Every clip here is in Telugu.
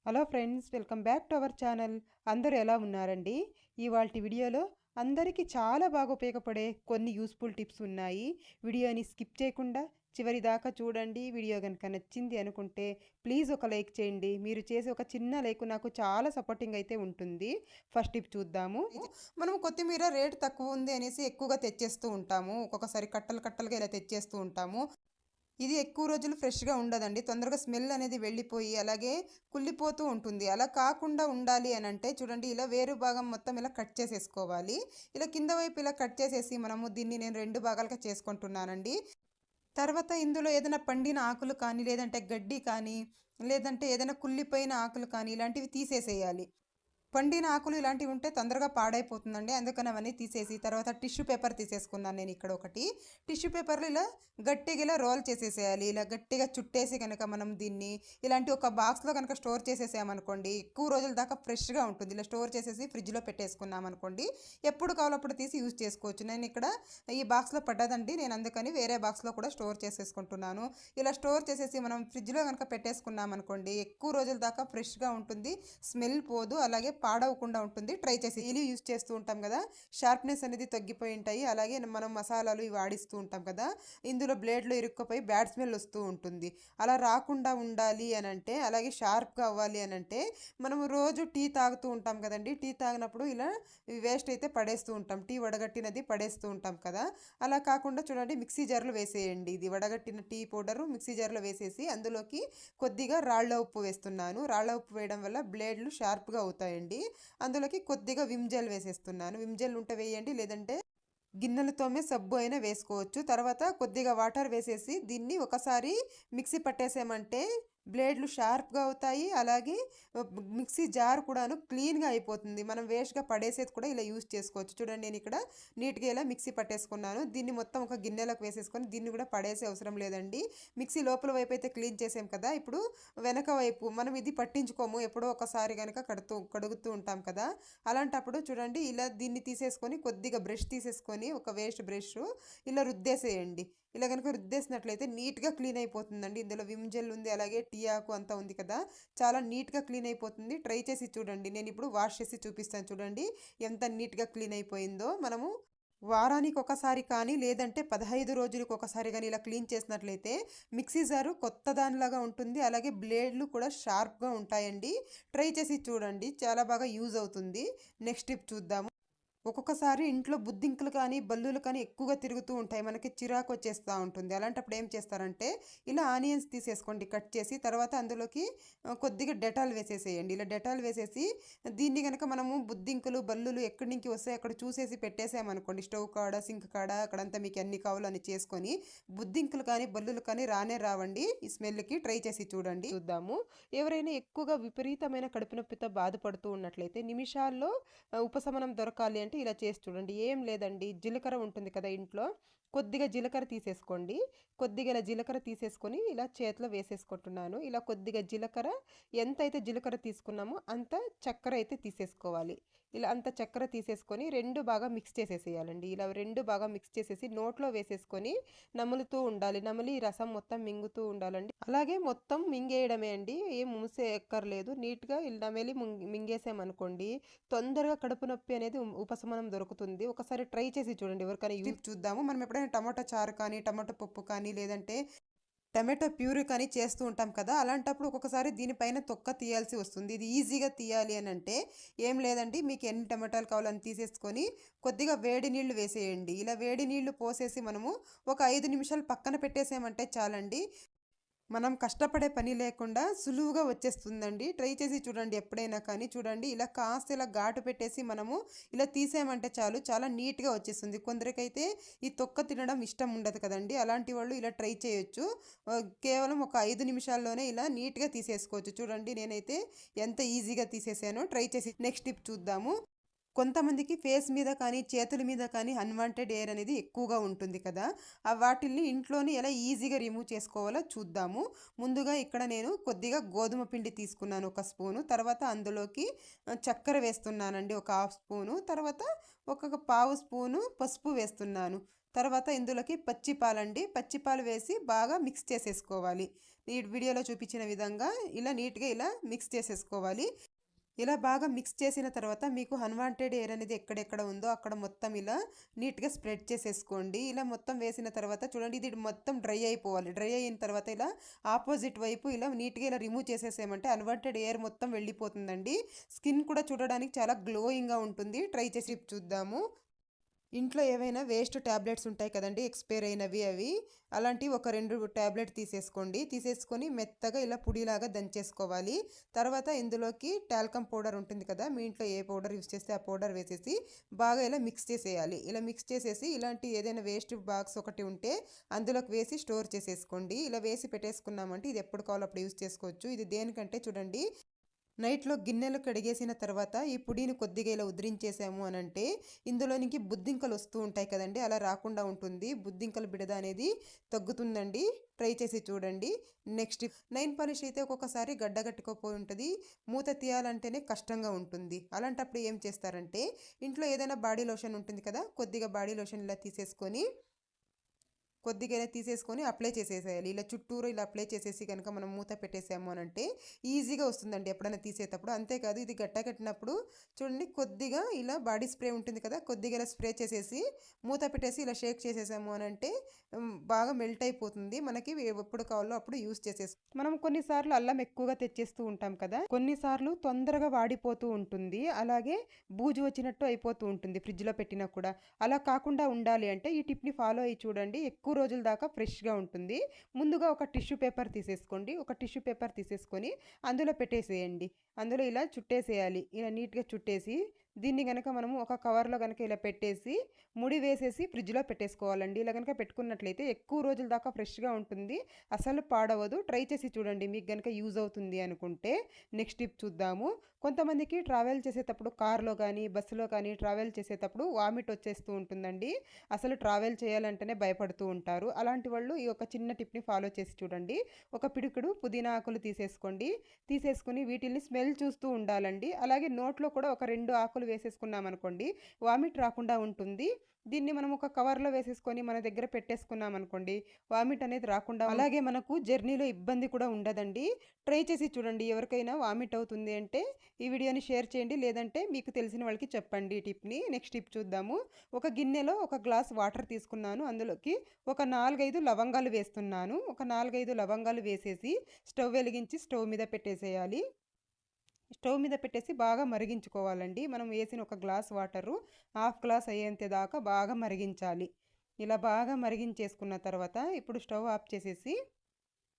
Hello friends, welcome back to our channel. అందరూ ఎలా ఉన్నారండి? ఇవాల్టి వీడియోలో అందరికీ చాలా బాగా ఉపయోగపడే కొన్ని యూస్ఫుల్ టిప్స్ ఉన్నాయి. వీడియోని స్కిప్ చేయకుండా చివరి దాకా చూడండి. వీడియో కనుక నచ్చింది అనుకుంటే ప్లీజ్ ఒక లైక్ చేయండి. మీరు చేసే ఒక చిన్న లైక్ నాకు చాలా సపోర్టింగ్ అయితే ఉంటుంది. ఫస్ట్ టిప్ చూద్దాము. మనం కొత్తిమీర రేటు తక్కువ ఉంది అనేసి ఎక్కువగా తెచ్చేస్తూ ఉంటాము. ఒక్కొక్కసారి కట్టలు కట్టలుగా ఇలా తెచ్చేస్తూ ఉంటాము. ఇది ఎక్కువ రోజులు ఫ్రెష్‌గా ఉండదండి. తొందరగా స్మెల్ అనేది వెళ్ళిపోయి, అలాగే కుళ్ళిపోతూ ఉంటుంది. అలా కాకుండా ఉండాలి అనంటే చూడండి, ఇలా వేరు భాగం మొత్తం ఇలా కట్ చేసేసుకోవాలి. ఇలా కింద వైపు ఇలా కట్ చేసేసి మనము దీన్ని నేను 2 భాగాలుగా చేసుకుంటున్నానండి. తర్వాత ఇందులో ఏదైనా పండిన ఆకులు కానీ, లేదంటే గడ్డి కానీ, లేదంటే ఏదైనా కుళ్ళిపోయిన ఆకులు కానీ ఇలాంటివి తీసేసేయాలి. పండిన ఆకులు ఇలాంటివి ఉంటే తొందరగా పాడైపోతుందండి. అందుకని అవన్నీ తీసేసి తర్వాత టిష్యూ పేపర్ తీసేసుకున్నాను నేను ఇక్కడ ఒకటి. టిష్యూ పేపర్‌లో ఇలా గట్టిగా ఇలా రోల్ చేసేసేయాలి. ఇలా గట్టిగా చుట్టేసి గనక మనం దీన్ని ఇలాంటి ఒక బాక్స్‌లో గనక స్టోర్ చేసేసామనుకోండి, ఎక్కువ రోజుల దాకా ఫ్రెష్‌గా ఉంటుంది. ఇలా స్టోర్ చేసేసి ఫ్రిడ్జ్‌లో పెట్టేసుకున్నామనుకోండి, ఎప్పుడు కావాలో అప్పుడు తీసి యూజ్ చేసుకోవచ్చు. నేను ఇక్కడ ఈ బాక్స్‌లో పడ్డదండి. నేను అందుకని వేరే బాక్స్‌లో కూడా స్టోర్ చేసేసుకుంటున్నాను. ఇలా స్టోర్ చేసేసి మనం ఫ్రిడ్జ్‌లో గనక పెట్టేసుకున్నామనుకోండి, ఎక్కువ రోజుల దాకా ఫ్రెష్‌గా ఉంటుంది. స్మెల్ పోదు. అలాగే పాడవకుండా ఉంటుంది. ట్రై చేసి డైలీ యూజ్ చేస్తూ ఉంటాం కదా! షార్ప్‌నెస్ అనేది తగ్గిపోయి ఉంటాయి. అలాగే మనం మసాలాలు ఇవి వాడిస్తూ ఉంటాం కదా! ఇందులో బ్లేడ్‌లో ఇరుక్కుపోయి బ్యాడ్ స్మెల్ వస్తూ ఉంటుంది. అలా రాకుండా ఉండాలి అనంటే, అలాగే షార్ప్‌గా అవ్వాలి అనంటే, మనము రోజు టీ తాగుతూ ఉంటాం కదండీ! టీ తాగినప్పుడు ఇలా వేస్ట్ అయితే పడేస్తూ ఉంటాం. టీ వడగట్టినది పడేస్తూ ఉంటాం కదా! అలా కాకుండా చూడండి, మిక్సీ జార్‌లో వేసేయండి. ఇది వడగట్టిన టీ పౌడరు మిక్సీ జార్‌లో వేసేసి అందులోకి కొద్దిగా రాళ్ళ ఉప్పు వేస్తున్నాను. రాళ్ళ ఉప్పు వేయడం వల్ల బ్లేడ్లు షార్ప్‌గా అవుతాయండి. అందులోకి కొద్దిగా విమ్ జెల్ వేసేస్తున్నాను. విమ్ జెల్ ఉంటే వేయండి, లేదంటే గిన్నెలు తోమే సబ్బు అయినా వేసుకోవచ్చు. తర్వాత కొద్దిగా వాటర్ వేసేసి దీన్ని ఒకసారి మిక్సీ పట్టేసామంటే బ్లేడ్లు షార్ప్‌గా అవుతాయి. అలాగే మిక్సీ జార్ కూడాను క్లీన్‌గా అయిపోతుంది. మనం వేస్ట్‌గా పడేసేది కూడా ఇలా యూజ్ చేసుకోవచ్చు. చూడండి, నేను ఇక్కడ నీట్‌గా ఇలా మిక్సీ పట్టేసుకున్నాను. దీన్ని మొత్తం ఒక గిన్నెలోకి వేసేసుకొని దీన్ని కూడా పడేసే అవసరం లేదండి. మిక్సీ లోపల వైపు అయితే క్లీన్ చేసాం కదా! ఇప్పుడు వెనక వైపు మనం ఇది పట్టించుకోము. ఎప్పుడో ఒకసారి గనక కడుగుతూ ఉంటాం కదా! అలాంటప్పుడు చూడండి, ఇలా దీన్ని తీసేసుకొని కొద్దిగా బ్రష్ తీసేసుకొని ఒక వేస్ట్ బ్రష్ ఇలా రుద్దేసేయండి. ఇలా గనుక రుద్దేసినట్లయితే నీట్‌గా క్లీన్ అయిపోతుందండి. ఇందులో విమ్ జెల్ ఉంది. అలాగే టీ ఆకు అంతా ఉంది కదా! చాలా నీట్‌గా క్లీన్ అయిపోతుంది. ట్రై చేసి చూడండి. నేనిప్పుడు వాష్ చేసి చూపిస్తాను చూడండి, ఎంత నీట్‌గా క్లీన్ అయిపోయిందో. మనము వారానికి ఒకసారి కానీ, లేదంటే 15 రోజులకు ఒకసారి గానీ ఇలా క్లీన్ చేసినట్లయితే మిక్సీ జారు కొత్త దానిలాగా ఉంటుంది. అలాగే బ్లేడ్లు కూడా షార్ప్‌గా ఉంటాయండి. ట్రై చేసి చూడండి. చాలా బాగా యూజ్ అవుతుంది. నెక్స్ట్ టిప్ చూద్దాము. ఒక్కొక్కసారి ఇంట్లో బుద్ధింకలు కానీ, బల్లులు కానీ ఎక్కువగా తిరుగుతూ ఉంటాయి. మనకి చిరాకొచ్చేస్తా ఉంటుంది. అలాంటప్పుడు ఏం చేస్తారంటే, ఇలా ఆనియన్స్ తీసేసుకోండి కట్ చేసి. తర్వాత అందులోకి కొద్దిగా డెటాల్ వేసేసేయండి. ఇలా డెటాల్ వేసేసి దీన్ని గనక మనము బుద్ధింకలు, బల్లులు ఎక్కడి నుంచి వస్తాయో అక్కడ చూసేసి పెట్టేసామనుకోండి, స్టవ్ కాడ, సింక్ కాడ అక్కడంతా మీకు ఎన్ని కావాలో అన్ని చేసుకొని, బుద్ధింకలు కానీ, బల్లులు కానీ రానే రావండి. ఈ స్మెల్‌కి ట్రై చేసి చూడండి. చూద్దాము. ఎవరైనా ఎక్కువగా విపరీతమైన కడుపు నొప్పితో బాధపడుతూ ఉన్నట్లయితే నిమిషాల్లో ఉపశమనం దొరకాలి అంటే ఇలా చేసి చూడండి. ఏం లేదండి, జీలకర్ర ఉంటుంది కదా ఇంట్లో, కొద్దిగా జీలకర్ర తీసేసుకోండి. కొద్దిగా ఇలా జీలకర్ర తీసేసుకొని ఇలా చేతిలో వేసేసుకుంటున్నాను. ఇలా కొద్దిగా జీలకర్ర, ఎంతైతే జీలకర్ర తీసుకున్నామో అంత చక్కెర అయితే తీసేసుకోవాలి. ఇలా అంత చక్కెర తీసేసుకొని 2 బాగా మిక్స్ చేసేసేయాలండి. ఇలా 2 బాగా మిక్స్ చేసేసి నోట్లో వేసేసుకొని నములుతూ ఉండాలి. నమిలి రసం మొత్తం మింగుతూ ఉండాలండి. అలాగే మొత్తం మింగేయడమే అండి. ఏం మూసేయక్కర్లేదు. నీట్‌గా ఇలా నమిలి మింగేసామనుకోండి, తొందరగా కడుపు నొప్పి అనేది ఉపశమనం దొరుకుతుంది. ఒకసారి ట్రై చేసి చూడండి. ఎవరికైనా టిప్ చూద్దాము. మనం ఎప్పుడైనా టమాటా చారు కానీ, టమాటా పప్పు కానీ, లేదంటే టమాటో ప్యూరీ కానీ చేస్తూ ఉంటాం కదా! అలాంటప్పుడు ఒక్కొక్కసారి దీనిపైన తొక్క తీయాల్సి వస్తుంది. ఇది ఈజీగా తీయాలి అనంటే ఏం లేదండి, మీకు ఎన్ని టమాటాలు కావాలో అన్ని తీసేసుకొని కొద్దిగా వేడి నీళ్లు వేసేయండి. ఇలా వేడి నీళ్లు పోసేసి మనము ఒక 5 నిమిషాలు పక్కన పెట్టేసామంటే చాలండి. మనం కష్టపడే పని లేకుండా సులువుగా వచ్చేస్తుందండి. ట్రై చేసి చూడండి ఎప్పుడైనా కానీ. చూడండి, ఇలా కాస్త ఇలా ఘాటు పెట్టేసి మనము ఇలా తీసామంటే చాలు, చాలా నీట్‌గా వచ్చేస్తుంది. కొందరికైతే ఈ తొక్క తినడం ఇష్టం ఉండదు కదండీ! అలాంటి వాళ్ళు ఇలా ట్రై చేయొచ్చు. కేవలం ఒక 5 నిమిషాల్లోనే ఇలా నీట్‌గా తీసేసుకోవచ్చు. చూడండి, నేనైతే ఎంత ఈజీగా తీసేసానో. ట్రై చేసి నెక్స్ట్ టిప్ చూద్దాము. కొంతమందికి ఫేస్ మీద కానీ, చేతుల మీద కానీ అన్‌వాంటెడ్ ఎయిర్ అనేది ఎక్కువగా ఉంటుంది కదా! వాటిల్ని ఇంట్లోనే ఎలా ఈజీగా రిమూవ్ చేసుకోవాలో చూద్దాము. ముందుగా ఇక్కడ నేను కొద్దిగా గోధుమ పిండి తీసుకున్నాను ఒక స్పూను. తర్వాత అందులోకి చక్కెర వేస్తున్నానండి ఒక హాఫ్ స్పూను. తర్వాత ఒక పావు స్పూను పసుపు వేస్తున్నాను. తర్వాత ఇందులోకి పచ్చి పాలండి, పచ్చి పాలు వేసి బాగా మిక్స్ చేసేసుకోవాలి. ఈ వీడియోలో చూపించిన విధంగా ఇలా నీట్గా ఇలా మిక్స్ చేసేసుకోవాలి. ఇలా బాగా మిక్స్ చేసిన తర్వాత మీకు అన్వాంటెడ్ ఎయిర్ అనేది ఎక్కడెక్కడ ఉందో అక్కడ మొత్తం ఇలా నీట్గా స్ప్రెడ్ చేసేసుకోండి. ఇలా మొత్తం వేసిన తర్వాత చూడండి, ఇది మొత్తం డ్రై అయిపోవాలి. డ్రై అయిన తర్వాత ఇలా ఆపోజిట్ వైపు ఇలా నీట్గా ఇలా రిమూవ్ చేసేసామంటే అన్వాంటెడ్ ఎయిర్ మొత్తం వెళ్ళిపోతుందండి. స్కిన్ కూడా చూడడానికి చాలా గ్లోయింగ్గా ఉంటుంది. ట్రై చేసి చూద్దాము. ఇంట్లో ఏవైనా వేస్ట్ ట్యాబ్లెట్స్ ఉంటాయి కదండి, ఎక్స్పైర్ అయినవి అవి, అలాంటివి ఒక 2 ట్యాబ్లెట్ తీసేసుకొని మెత్తగా ఇలా పొడిలాగా దంచేసుకోవాలి. తర్వాత ఇందులోకి టాల్కమ్ పౌడర్ ఉంటుంది కదా, మీ ఇంట్లో ఏ పౌడర్ యూస్ చేస్తే ఆ పౌడర్ వేసేసి బాగా ఇలా మిక్స్ చేసేయాలి. ఇలా మిక్స్ చేసేసి ఇలాంటి ఏదైనా వేస్ట్ బాక్స్ ఒకటి ఉంటే అందులోకి వేసి స్టోర్ చేసేసుకోండి. ఇలా వేసి పెట్టేసుకున్నామంటే ఇది ఎప్పుడు కావాలో అప్పుడు యూస్ చేసుకోవచ్చు. ఇది దేనికంటే చూడండి, నైట్లో గిన్నెలు కడిగేసిన తర్వాత ఈ పొడిని కొద్దిగా ఇలా ఉద్రించేసాము అని అంటే ఇందులోనికి బుద్ధింకలు వస్తూ ఉంటాయి కదండి, అలా రాకుండా ఉంటుంది. బుద్ధింకల బిడద అనేది తగ్గుతుందండి. ట్రై చేసి చూడండి. నెక్స్ట్ నైన్ పాలిష్ అయితే ఒక్కొక్కసారి గడ్డగట్టుకోపోయి ఉంటుంది, మూత తీయాలంటేనే కష్టంగా ఉంటుంది. అలాంటప్పుడు ఏం చేస్తారంటే ఇంట్లో ఏదైనా బాడీ లోషన్ ఉంటుంది కదా, కొద్దిగా బాడీ లోషన్ ఇలా తీసేసుకొని అప్లై చేసేసేయాలి. ఇలా చుట్టూరు ఇలా అప్లై చేసేసి కనుక మనం మూత పెట్టేసాము అని అంటే ఈజీగా వస్తుందండి ఎప్పుడైనా తీసేటప్పుడు. అంతేకాదు ఇది గట్టగట్టినప్పుడు చూడండి, కొద్దిగా ఇలా బాడీ స్ప్రే ఉంటుంది కదా, కొద్దిగా ఇలా స్ప్రే చేసేసి మూత పెట్టేసి ఇలా షేక్ చేసేసాము అని అంటే బాగా మెల్ట్ అయిపోతుంది. మనకి ఎప్పుడు కావాలో అప్పుడు యూస్ మనం కొన్నిసార్లు అల్లం ఎక్కువగా తెచ్చేస్తూ ఉంటాం కదా, కొన్నిసార్లు తొందరగా వాడిపోతూ ఉంటుంది, అలాగే బూజు వచ్చినట్టు అయిపోతూ ఉంటుంది ఫ్రిడ్జ్లో పెట్టినా కూడా. అలా కాకుండా ఉండాలి అంటే ఈ టిప్ని ఫాలో అయ్యి చూడండి, ఎక్కువ రోజుల దాకా ఫ్రెష్గా ఉంటుంది. ముందుగా ఒక టిష్యూ పేపర్ తీసేసుకోండి. ఒక టిష్యూ పేపర్ తీసేసుకొని అందులో పెట్టేసేయండి. అందులో ఇలా చుట్టేసేయాలి. ఇలా నీట్గా చుట్టేసి దీన్ని కనుక మనము ఒక కవర్లో కనుక ఇలా పెట్టేసి ముడి వేసేసి ఫ్రిడ్జ్లో పెట్టేసుకోవాలండి. ఇలా కనుక పెట్టుకున్నట్లయితే ఎక్కువ రోజుల దాకా ఫ్రెష్గా ఉంటుంది, అసలు పాడవదు. ట్రై చేసి చూడండి, మీకు కనుక యూజ్ అవుతుంది అనుకుంటే. నెక్స్ట్ టిప్ చూద్దాము. కొంతమందికి ట్రావెల్ చేసేటప్పుడు కార్లో కానీ బస్సులో కానీ ట్రావెల్ చేసేటప్పుడు వామిట్ వచ్చేస్తూ ఉంటుందండి. అసలు ట్రావెల్ చేయాలంటేనే భయపడుతూ ఉంటారు. అలాంటి వాళ్ళు ఈ ఒక చిన్న టిప్ని ఫాలో చేసి చూడండి. ఒక పిడికుడు పుదీనా ఆకులు తీసేసుకుని వీటిల్ని స్మెల్ చూస్తూ ఉండాలండి. అలాగే నోట్లో కూడా ఒక 2 ఆకులు వేసేసుకున్నాం అనుకోండి, వామిట్ రాకుండా ఉంటుంది. దీన్ని మనం ఒక కవర్లో వేసేసుకొని మన దగ్గర పెట్టేసుకున్నాం అనుకోండి, వామిట్ అనేది రాకుండా, అలాగే మనకు జర్నీలో ఇబ్బంది కూడా ఉండదండి. ట్రై చేసి చూడండి. ఎవరికైనా వామిట్ అవుతుంది అంటే ఈ వీడియోని షేర్ చేయండి, లేదంటే మీకు తెలిసిన వాళ్ళకి చెప్పండి ఈ టిప్ని. నెక్స్ట్ టిప్ చూద్దాము. ఒక గిన్నెలో ఒక గ్లాస్ వాటర్ తీసుకున్నాను. అందులోకి ఒక 4-5 లవంగాలు వేస్తున్నాను. ఒక 4-5 లవంగాలు వేసేసి స్టవ్ వెలిగించి స్టవ్ మీద పెట్టేసేయాలి. స్టవ్ మీద పెట్టేసి బాగా మరిగించుకోవాలండి. మనం వేసిన ఒక గ్లాస్ వాటరు హాఫ్ గ్లాస్ అయ్యేంత దాకా బాగా మరిగించాలి. ఇలా బాగా మరిగించేసుకున్న తర్వాత ఇప్పుడు స్టవ్ ఆఫ్ చేసేసి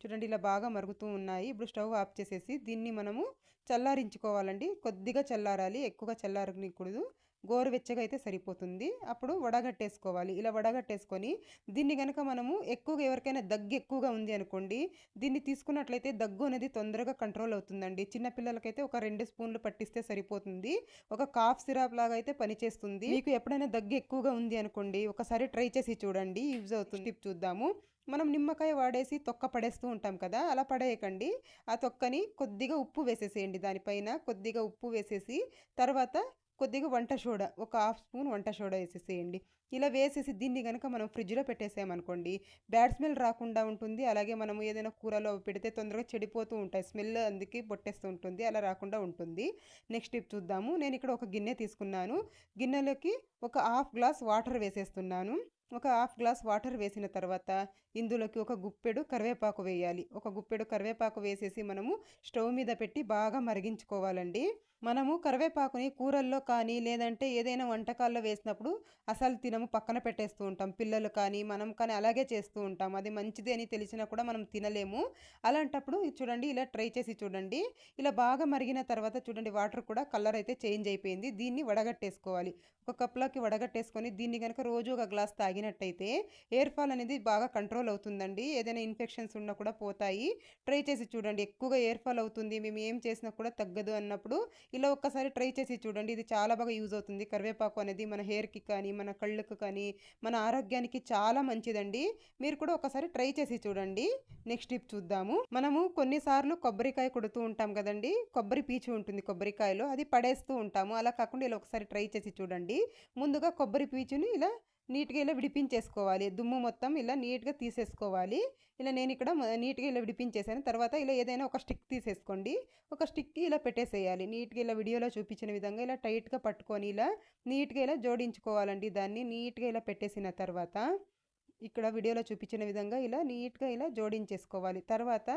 చూడండి, ఇలా బాగా మరుగుతూ ఉన్నాయి. ఇప్పుడు స్టవ్ ఆఫ్ చేసేసి దీన్ని మనము చల్లారించుకోవాలండి. కొద్దిగా చల్లారాలి, ఎక్కువగా చల్లారనికూడదు. గోరువెచ్చగా అయితే సరిపోతుంది. అప్పుడు వడగట్టేసుకోవాలి. ఇలా వడగట్టేసుకొని దీన్ని కనుక మనము ఎక్కువగా ఎవరికైనా దగ్గు ఎక్కువగా ఉంది అనుకోండి, దీన్ని తీసుకున్నట్లయితే దగ్గు అనేది తొందరగా కంట్రోల్ అవుతుందండి. చిన్నపిల్లలకైతే ఒక 2 స్పూన్లు పట్టిస్తే సరిపోతుంది. ఒక కాఫ్ సిరప్ లాగా అయితే పనిచేస్తుంది. మీకు ఎప్పుడైనా దగ్గు ఎక్కువగా ఉంది అనుకోండి, ఒకసారి ట్రై చేసి చూడండి, యూజ్ అవుతుంది. టిప్ చూద్దాము. మనం నిమ్మకాయ వాడేసి తొక్క పడేస్తూ ఉంటాం కదా, అలా పడేయకండి. ఆ తొక్కని కొద్దిగా ఉప్పు వేసేసేయండి. దానిపైన కొద్దిగా ఉప్పు వేసేసి తర్వాత కొద్దిగా వంట సోడా, ఒక హాఫ్ స్పూన్ వంట సోడా వేసేసేయండి. ఇలా వేసేసి దీన్ని కనుక మనం ఫ్రిడ్జ్లో పెట్టేసామనుకోండి, బ్యాడ్ స్మెల్ రాకుండా ఉంటుంది. అలాగే మనం ఏదైనా కూరలో పెడితే తొందరగా చెడిపోతూ ఉంటాయి, స్మెల్ అందుకే పొట్టేస్తూ ఉంటుంది, అలా రాకుండా ఉంటుంది. నెక్స్ట్ టిప్ చూద్దాము. నేను ఇక్కడ ఒక గిన్నె తీసుకున్నాను. గిన్నెలోకి ఒక హాఫ్ గ్లాస్ వాటర్ వేసేస్తున్నాను. ఒక హాఫ్ గ్లాస్ వాటర్ వేసిన తర్వాత ఇందులోకి ఒక గుప్పెడు కరివేపాకు వేయాలి. ఒక గుప్పెడు కరివేపాకు వేసేసి మనము స్టవ్ మీద పెట్టి బాగా మరిగించుకోవాలండి. మనము కరివేపాకుని కూరల్లో కానీ లేదంటే ఏదైనా వంటకాల్లో వేసినప్పుడు అసలు తినము, పక్కన పెట్టేస్తూ ఉంటాం. పిల్లలు కానీ మనం కానీ అలాగే చేస్తూ ఉంటాం. అది మంచిది అని తెలిసినా కూడా మనం తినలేము. అలాంటప్పుడు చూడండి, ఇలా ట్రై చేసి చూడండి. ఇలా బాగా మరిగిన తర్వాత చూడండి, వాటర్ కూడా కలర్ అయితే చేంజ్ అయిపోయింది. దీన్ని వడగట్టేసుకోవాలి. ఒక కప్లోకి వడగట్టేసుకొని దీన్ని కనుక రోజు ఒక గ్లాస్ తాగినట్టయితే ఎయిర్ ఫాల్ అనేది బాగా కంట్రోల్ అవుతుందండి. ఏదైనా ఇన్ఫెక్షన్స్ ఉన్నా కూడా పోతాయి. ట్రై చేసి చూడండి. ఎక్కువగా ఎయిర్ ఫాల్ అవుతుంది, మేము ఏం చేసినా కూడా తగ్గదు అన్నప్పుడు ఇలా ఒక్కసారి ట్రై చేసి చూడండి. ఇది చాలా బాగా యూజ్ అవుతుంది. కరివేపాకు అనేది మన హెయిర్కి కానీ మన కళ్ళకు కానీ మన ఆరోగ్యానికి చాలా మంచిదండి. మీరు కూడా ఒకసారి ట్రై చేసి చూడండి. నెక్స్ట్ టిప్ చూద్దాము. మనము కొన్నిసార్లు కొబ్బరికాయ కొడుతూ ఉంటాం కదండి, కొబ్బరి పీచు ఉంటుంది కొబ్బరికాయలో, అది పడేస్తూ ఉంటాము. అలా కాకుండా ఇలా ఒకసారి ట్రై చేసి చూడండి. ముందుగా కొబ్బరి పీచుని ఇలా నీట్గా ఇలా విడిపించేసుకోవాలి. దుమ్ము మొత్తం ఇలా నీట్గా తీసేసుకోవాలి. ఇలా నేను ఇక్కడ నీట్గా ఇలా విడిపించేసాను. తర్వాత ఇలా ఏదైనా ఒక స్టిక్ తీసేసుకోండి. ఒక స్టిక్కి ఇలా పెట్టేసేయాలి. నీట్గా ఇలా వీడియోలో చూపించిన విధంగా ఇలా టైట్గా పట్టుకొని ఇలా నీట్గా ఇలా జోడించుకోవాలండి. దాన్ని నీట్గా ఇలా పెట్టేసిన తర్వాత ఇక్కడ వీడియోలో చూపించిన విధంగా ఇలా నీట్గా ఇలా జోడించేసుకోవాలి. తర్వాత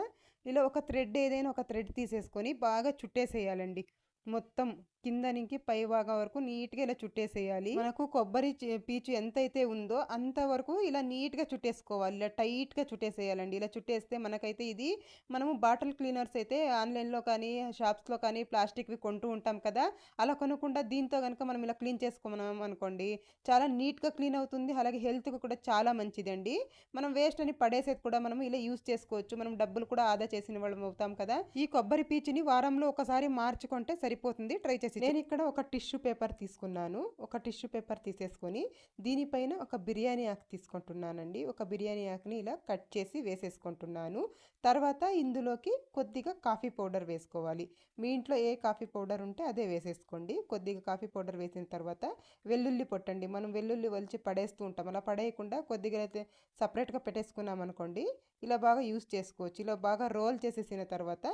ఇలా ఒక థ్రెడ్ ఏదైనా ఒక థ్రెడ్ తీసేసుకొని బాగా చుట్టేసేయాలండి. మొత్తం కింద నుంచి పై భాగం వరకు నీట్గా ఇలా చుట్టేసేయాలి. మనకు కొబ్బరి పీచు ఎంతైతే ఉందో అంతవరకు ఇలా నీట్గా చుట్టేసుకోవాలి. ఇలా టైట్గా చుట్టేసేయాలండి. ఇలా చుట్టేస్తే మనకైతే ఇది మనము బాటిల్ క్లీనర్స్ అయితే ఆన్లైన్లో కానీ షాప్స్లో కానీ ప్లాస్టిక్వి కొంటూ ఉంటాం కదా, అలా కొనకుండా దీంతో కనుక మనం ఇలా క్లీన్ చేసుకున్నాం అనుకోండి చాలా నీట్గా క్లీన్ అవుతుంది. అలాగే హెల్త్కి కూడా చాలా మంచిదండి. మనం వేస్ట్ అని పడేసేది కూడా మనం ఇలా యూస్ చేసుకోవచ్చు. మనం డబ్బులు కూడా ఆదా చేసిన వాళ్ళం అవుతాం కదా. ఈ కొబ్బరి పీచుని వారంలో ఒకసారి మార్చుకుంటే సరిపోతుంది. ట్రై చేసి నేను ఇక్కడ ఒక టిష్యూ పేపర్ తీసుకున్నాను. ఒక టిష్యూ పేపర్ తీసేసుకొని దీనిపైన ఒక బిర్యానీ ఆకు తీసుకుంటున్నానండి. ఒక బిర్యానీ ఆకుని ఇలా కట్ చేసి వేసేసుకుంటున్నాను. తర్వాత ఇందులోకి కొద్దిగా కాఫీ పౌడర్ వేసుకోవాలి. మీ ఇంట్లో ఏ కాఫీ పౌడర్ ఉంటే అదే వేసేసుకోండి. కొద్దిగా కాఫీ పౌడర్ వేసిన తర్వాత వెల్లుల్లి పొట్టండి. మనం వెల్లుల్లి వలిచి పడేస్తూ ఉంటాం. అలా పడేయకుండా కొద్దిగా అయితే సపరేట్గా పెట్టేసుకున్నాం అనుకోండి ఇలా బాగా యూస్ చేసుకోవచ్చు. ఇలా బాగా రోల్ చేసేసిన తర్వాత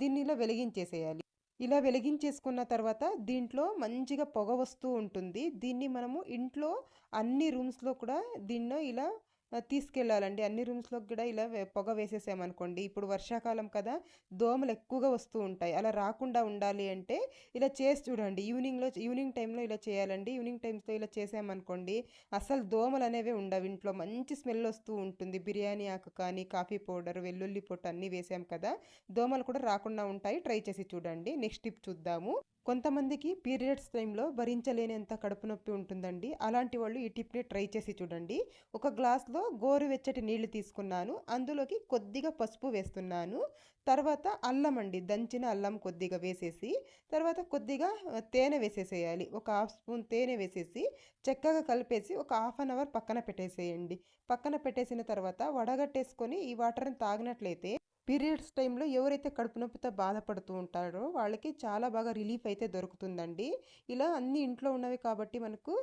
దీన్ని ఇలా వెలిగించేసేయాలి. ఇలా వెలిగించేసుకున్న తర్వాత దీంట్లో మంచిగా పొగ వస్తూ ఉంటుంది. దీన్ని మనము ఇంట్లో అన్ని రూమ్స్లో కూడా దీన్ని ఇలా తీసుకెళ్ళాలండి. అన్ని రూమ్స్లోకి కూడా ఇలా పొగ వేసేసామనుకోండి, ఇప్పుడు వర్షాకాలం కదా దోమలు ఎక్కువగా వస్తూ ఉంటాయి. అలా రాకుండా ఉండాలి అంటే ఇలా చేసి చూడండి. ఈవినింగ్ టైంలో ఇలా చేయాలండి. ఈవినింగ్ టైమ్స్లో ఇలా చేసామనుకోండి అసలు దోమలు అనేవి ఉండవు. ఇంట్లో మంచి స్మెల్ వస్తూ ఉంటుంది. బిర్యానీ ఆకు కానీ కాఫీ పౌడర్ వెల్లుల్లి పొట్టు అన్నీ వేసాం కదా, దోమలు కూడా రాకుండా ఉంటాయి. ట్రై చేసి చూడండి. నెక్స్ట్ టిప్ చూద్దాము. కొంతమందికి పీరియడ్స్ టైంలో భరించలేనంత కడుపు నొప్పి ఉంటుందండి. అలాంటి వాళ్ళు ఈ టిప్ని ట్రై చేసి చూడండి. ఒక గ్లాస్లో గోరువెచ్చటి నీళ్లు తీసుకున్నాను. అందులోకి కొద్దిగా పసుపు వేస్తున్నాను. తర్వాత అల్లం అండి, దంచిన అల్లం కొద్దిగా వేసేసి తర్వాత కొద్దిగా తేనె వేసేసేయాలి. ఒక హాఫ్ స్పూన్ తేనె వేసేసి చక్కగా కలిపేసి ఒక హాఫ్ అన్ అవర్ పక్కన పెట్టేసేయండి. పక్కన పెట్టేసిన తర్వాత వడగట్టేసుకొని ఈ వాటర్ని తాగినట్లయితే పీరియడ్స్ టైంలో ఎవరైతే కడుపు నొప్పితో బాధపడుతూ ఉంటారో వాళ్ళకి చాలా బాగా రిలీఫ్ అయితే దొరుకుతుందండి. ఇలా అన్ని ఇంట్లో ఉన్నవి కాబట్టి మనకు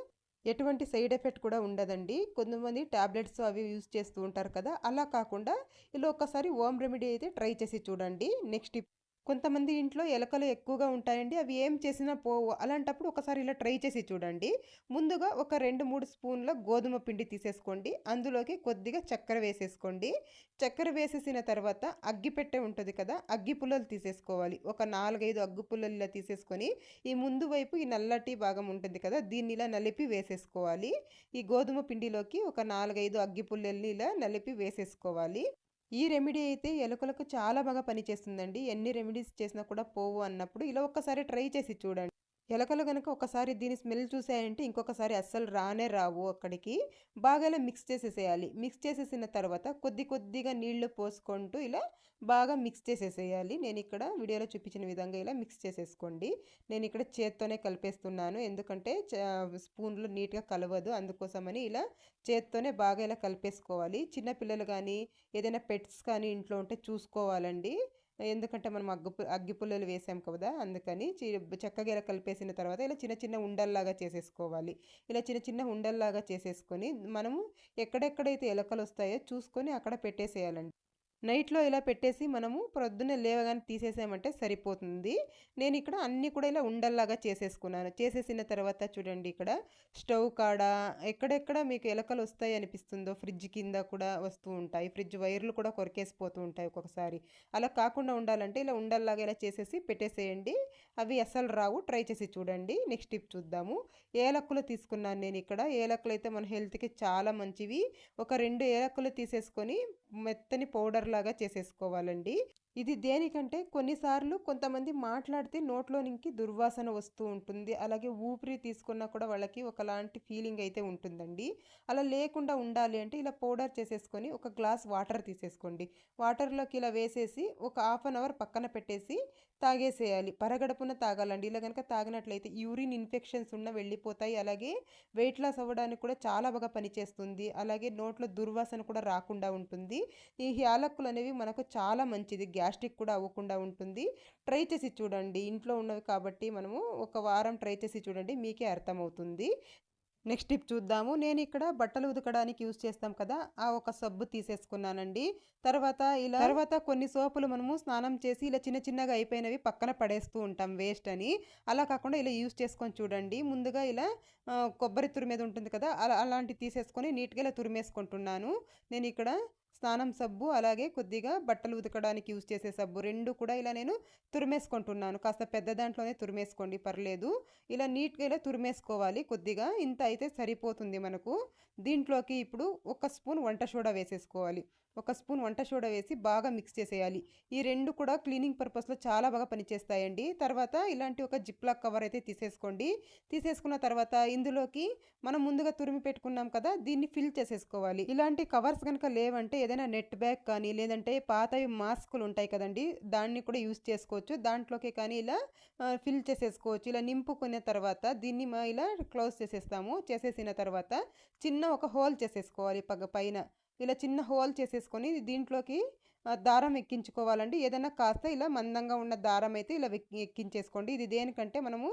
ఎటువంటి సైడ్ ఎఫెక్ట్ కూడా ఉండదండి. కొంతమంది టాబ్లెట్స్ అవి యూజ్ చేస్తూ ఉంటారు కదా, అలా కాకుండా ఇలా ఒక్కసారి హోమ్ రెమెడీ అయితే ట్రై చేసి చూడండి. నెక్స్ట్ కొంతమంది ఇంట్లో ఎలకలు ఎక్కువగా ఉంటాయండి, అవి ఏం చేసినా పోవు. అలాంటప్పుడు ఒకసారి ఇలా ట్రై చేసి చూడండి. ముందుగా ఒక 2-3 స్పూన్ల గోధుమ పిండి తీసేసుకోండి. అందులోకి కొద్దిగా చక్కెర వేసేసుకోండి. చక్కెర వేసేసిన తర్వాత అగ్గిపెట్టె ఉంటుంది కదా, అగ్గి పుల్లలు తీసేసుకోవాలి. ఒక 4-5 అగ్గి పుల్లలు ఇలా తీసేసుకొని ఈ ముందు వైపు ఈ నల్లటి భాగం ఉంటుంది కదా, దీన్ని ఇలా నలిపి వేసేసుకోవాలి. ఈ గోధుమ పిండిలోకి ఒక 4-5 అగ్గి పుల్లల్ని ఇలా నలిపి వేసేసుకోవాలి. ఈ రెమెడీ అయితే ఎలుకలకు చాలా బాగా పనిచేస్తుందండి. ఎన్ని రెమెడీస్ చేసినా కూడా పోవు అన్నప్పుడు ఇలా ఒక్కసారి ట్రై చేసి చూడండి. ఎలకలు కనుక ఒకసారి దీని స్మెల్ చూసాయంటే ఇంకొకసారి అస్సలు రానే రావు అక్కడికి. బాగా ఇలా మిక్స్ చేసేసేయాలి. మిక్స్ చేసేసిన తర్వాత కొద్దిగా నీళ్లు పోసుకుంటూ ఇలా బాగా మిక్స్ చేసేసేయాలి. నేను ఇక్కడ వీడియోలో చూపించిన విధంగా ఇలా మిక్స్ చేసేసుకోండి. నేను ఇక్కడ చేత్తోనే కలిపేస్తున్నాను, ఎందుకంటే స్పూన్లో నీట్గా కలవదు, అందుకోసమని ఇలా చేత్తోనే బాగా ఇలా కలిపేసుకోవాలి. చిన్నపిల్లలు కానీ ఏదైనా పెట్స్ కానీ ఇంట్లో ఉంటే చూసుకోవాలండి. ఎందుకంటే మనం అగ్గి పుల్లలు వేసాం కదా, అందుకని చక్కగా ఇలా కలిపేసిన తర్వాత ఇలా చిన్న చిన్న ఉండల్లాగా చేసేసుకోవాలి. ఇలా చిన్న చిన్న ఉండల్లాగా చేసేసుకొని మనము ఎక్కడెక్కడైతే ఎలకలు వస్తాయో చూసుకొని అక్కడ పెట్టేసేయాలండి. నైట్లో ఇలా పెట్టేసి మనము ప్రొద్దున్నే లేవగానే తీసేసామంటే సరిపోతుంది. నేను ఇక్కడ అన్నీ కూడా ఇలా ఉండల్లాగా చేసేసుకున్నాను. చేసేసిన తర్వాత చూడండి, ఇక్కడ స్టవ్ కాడ ఎక్కడెక్కడ మీకు ఎలకలు వస్తాయి అనిపిస్తుందో ఫ్రిడ్జ్ కింద కూడా వస్తూ ఉంటాయి. ఫ్రిడ్జ్ వైర్లు కూడా కొరికేసిపోతూ ఉంటాయి ఒక్కొక్కసారి. అలా కాకుండా ఉండాలంటే ఇలా ఉండల్లాగా ఇలా చేసేసి పెట్టేసేయండి. అవి అస్సలు రావు. ట్రై చేసి చూడండి. నెక్స్ట్ టిప్ చూద్దాము. ఏలక్కులు తీసుకున్నాను నేను ఇక్కడ. ఏలక్కులు అయితే మన హెల్త్కి చాలా మంచివి. ఒక 2 ఏలక్కులు తీసేసుకొని మెత్తని పౌడర్ లాగా చేసేసుకోవాలండి. ఇది దేనికంటే కొన్నిసార్లు కొంతమంది మాట్లాడితే నోట్లో నుంచి దుర్వాసన వస్తూ ఉంటుంది. అలాగే ఊపిరి తీసుకున్నా కూడా వాళ్ళకి ఒకలాంటి ఫీలింగ్ అయితే ఉంటుందండి. అలా లేకుండా ఉండాలి అంటే ఇలా పౌడర్ చేసేసుకొని ఒక గ్లాస్ వాటర్ తీసేసుకోండి. వాటర్లోకి ఇలా వేసేసి ఒక హాఫ్ అన్ అవర్ పక్కన పెట్టేసి తాగేసేయాలి. పరగడుపున తాగాలండి. ఇలా కనుక తాగినట్లయితే యూరిన్ ఇన్ఫెక్షన్స్ ఉన్న వెళ్ళిపోతాయి. అలాగే వెయిట్ లాస్ అవ్వడానికి కూడా చాలా బాగా పనిచేస్తుంది. అలాగే నోట్లో దుర్వాసన కూడా రాకుండా ఉంటుంది. ఈ యాలక్కులు అనేవి మనకు చాలా మంచిది, గ్యాస్ట్రిక్ కూడా అవ్వకుండా ఉంటుంది. ట్రై చేసి చూడండి. ఇంట్లో ఉన్నవి కాబట్టి మనము ఒక వారం ట్రై చేసి చూడండి, మీకే అర్థమవుతుంది. నెక్స్ట్ టిప్ చూద్దాము. నేను ఇక్కడ బట్టలు ఉతకడానికి యూజ్ చేస్తాం కదా! ఆ ఒక సబ్బు తీసేసుకున్నానండి. తర్వాత కొన్ని సోపులు మనము స్నానం చేసి ఇలా చిన్న చిన్నగా అయిపోయినవి పక్కన పడేస్తూ ఉంటాం వేస్ట్ అని. అలా కాకుండా ఇలా యూజ్ చేసుకొని చూడండి. ముందుగా ఇలా కొబ్బరి తురిమేది ఉంటుంది కదా! అలాంటివి తీసేసుకొని నీట్‌గా ఇలా తురిమేసుకుంటున్నాను. నేనిక్కడ స్నానం సబ్బు, అలాగే కొద్దిగా బట్టలు ఉతకడానికి యూజ్ చేసే సబ్బు 2 కూడా ఇలా నేను తురిమేసుకుంటున్నాను. కాస్త పెద్ద దాంట్లోనే తురిమేసుకోండి పర్లేదు. ఇలా నీట్‌గా ఇలా తురిమేసుకోవాలి కొద్దిగా. ఇంత అయితే సరిపోతుంది మనకు. దీంట్లోకి ఇప్పుడు ఒక స్పూన్ వంట సోడా వేసేసుకోవాలి. ఒక స్పూన్ వంట సోడా వేసి బాగా మిక్స్ చేసేయాలి. ఈ 2 కూడా క్లీనింగ్ పర్పస్‌లో చాలా బాగా పనిచేస్తాయండి. తర్వాత ఇలాంటి ఒక జిప్‌లాక్ కవర్ అయితే తీసేసుకోండి. తీసేసుకున్న తర్వాత ఇందులోకి మనం ముందుగా తురిమి పెట్టుకున్నాం కదా! దీన్ని ఫిల్ చేసేసుకోవాలి. ఇలాంటి కవర్స్ గనక లేవంటే ఏదైనా నెట్ బ్యాగ్ కానీ, లేదంటే పాతవి మాస్కులు ఉంటాయి కదండీ! దాన్ని కూడా యూజ్ చేసుకోవచ్చు. దాంట్లోకి కానీ ఇలా ఫిల్ చేసేసుకోవచ్చు. ఇలా నింపుకున్న తర్వాత దీన్ని ఇలా క్లోజ్ చేసేస్తాము. చేసేసిన తర్వాత చిన్న ఒక హోల్ చేసేసుకోవాలి పైన. ఇలా చిన్న హోల్ చేసేసుకొని దీంట్లోకి దారం ఎక్కించుకోవాలండి. ఏదైనా కాస్త ఇలా మందంగా ఉన్న దారం అయితే ఇలా ఎక్కించేసుకోండి. ఇది దేనికంటే మనము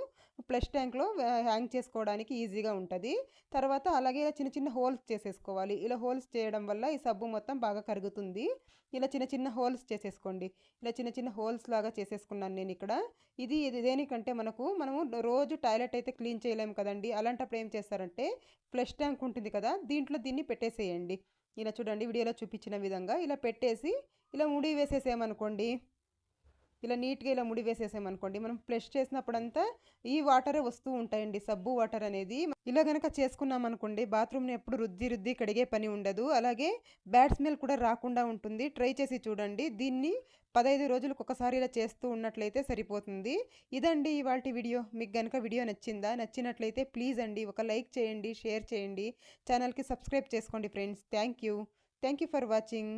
ఫ్లష్ ట్యాంక్‌లో హ్యాంగ్ చేసుకోవడానికి ఈజీగా ఉంటది. తర్వాత అలాగే ఇలా చిన్న చిన్న హోల్స్ చేసేసుకోవాలి. ఇలా హోల్స్ చేయడం వల్ల ఈ సబ్బు మొత్తం బాగా కరుగుతుంది. ఇలా చిన్న చిన్న హోల్స్ చేసేసుకోండి. ఇలా చిన్న చిన్న హోల్స్ లాగా చేసేసుకున్నాను నేనిక్కడ. ఇది దేనికంటే మనము రోజు టాయిలెట్ అయితే క్లీన్ చేయలేము కదండీ! అలాంటప్పుడు ఏం చేస్తారంటే ఫ్లష్ ట్యాంక్ ఉంటుంది కదా! దీంట్లో దీన్ని పెట్టేసేయండి. ఇలా చూడండి వీడియోలో చూపించిన విధంగా ఇలా పెట్టేసి ఇలా ముడి వేసేసామనుకోండి, ఇలా నీట్‌గా ఇలా ముడి వేసేసామనుకోండి, మనం ఫ్లష్ చేసినప్పుడంతా ఈ వాటరే వస్తూ ఉంటాయండి, సబ్బు వాటర్ అనేది. ఇలా గనక చేసుకున్నామనుకోండి బాత్రూమ్‌ని ఎప్పుడు రుద్ది రుద్ది కడిగే పని ఉండదు. అలాగే బ్యాడ్ స్మెల్ కూడా రాకుండా ఉంటుంది. ట్రై చేసి చూడండి. దీన్ని 15 రోజులకు ఒకసారి ఇలా చేస్తూ ఉన్నట్లయితే సరిపోతుంది. ఇదండి ఇవాల్టి వీడియో. మీకు గనక వీడియో నచ్చిందా? నచ్చినట్లయితే ప్లీజ్ అండి ఒక లైక్ చేయండి, షేర్ చేయండి. ఛానల్‌కి సబ్స్క్రైబ్ చేసుకోండి friends. Thank you for watching.